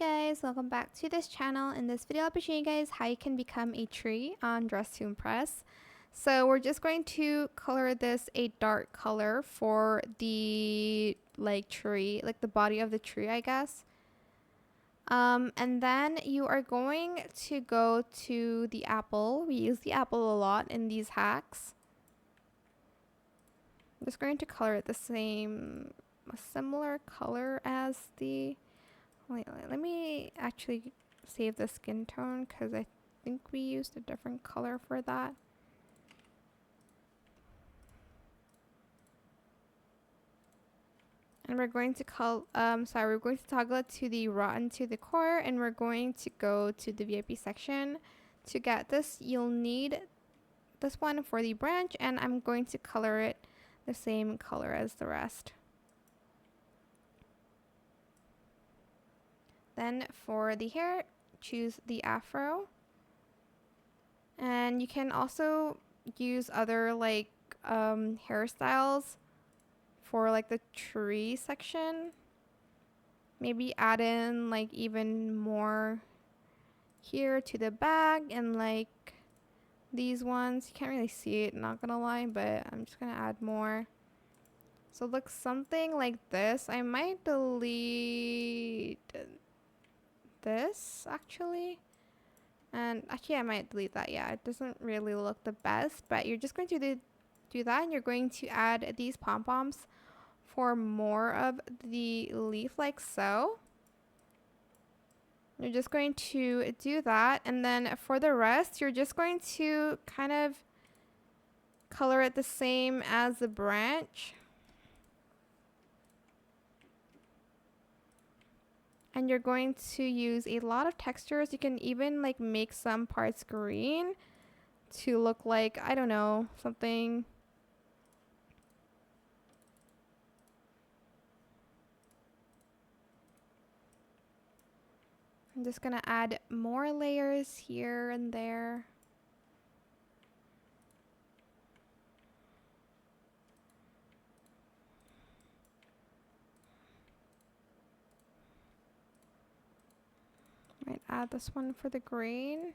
guys, welcome back to this channel. In this video I'll be showing you guys how you can become a tree on Dress to Impress. So we're just going to color this a dark color for the tree, like the body of the tree, I guess. And then you are going to go to the apple. We use the apple a lot in these hacks. I'm just going to color it a similar color as the... Wait, let me actually save the skin tone because I think we used a different color for that. And we're going to we're going to toggle it to the rotten to the core, and we're going to go to the VIP section. To get this, you'll need this one for the branch, and I'm going to color it the same color as the rest. Then for the hair, choose the afro. And you can also use other hairstyles for the tree section. Maybe add in even more here to the back, and these ones. You can't really see it, not gonna lie, but I'm just gonna add more. So it looks something like this. I might delete this actually, and actually I might delete that. Yeah, it doesn't really look the best, but you're just going to do that, and you're going to add these pom-poms for more of the leaf, like so. You're just going to do that, and then for the rest you're just going to kind of color it the same as the branch. And you're going to use a lot of textures. You can even make some parts green to look like, I don't know, something. I'm just gonna add more layers here and there. Might add this one for the green.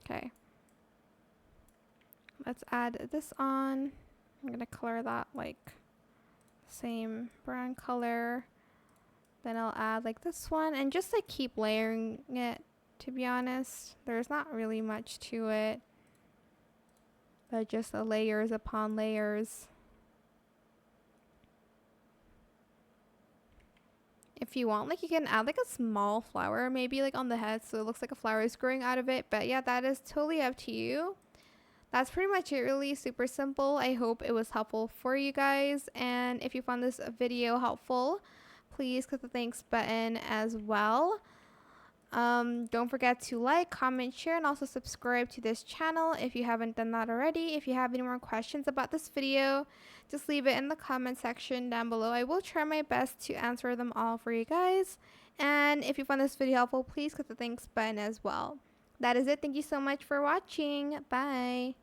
Okay. Let's add this on. I'm gonna color that same brown color. Then I'll add this one, and just keep layering it, to be honest. There's not really much to it, but just the layers upon layers. If you want, you can add a small flower maybe on the head, so it looks like a flower is growing out of it. But yeah, that is totally up to you. That's pretty much it, really super simple. I hope it was helpful for you guys, and if you found this video helpful, please click the thanks button as well. Don't forget to like, comment, share, and also subscribe to this channel if you haven't done that already. If you have any more questions about this video, just leave it in the comment section down below. I will try my best to answer them all for you guys. And if you found this video helpful, please click the thanks button as well. That is it. Thank you so much for watching. Bye.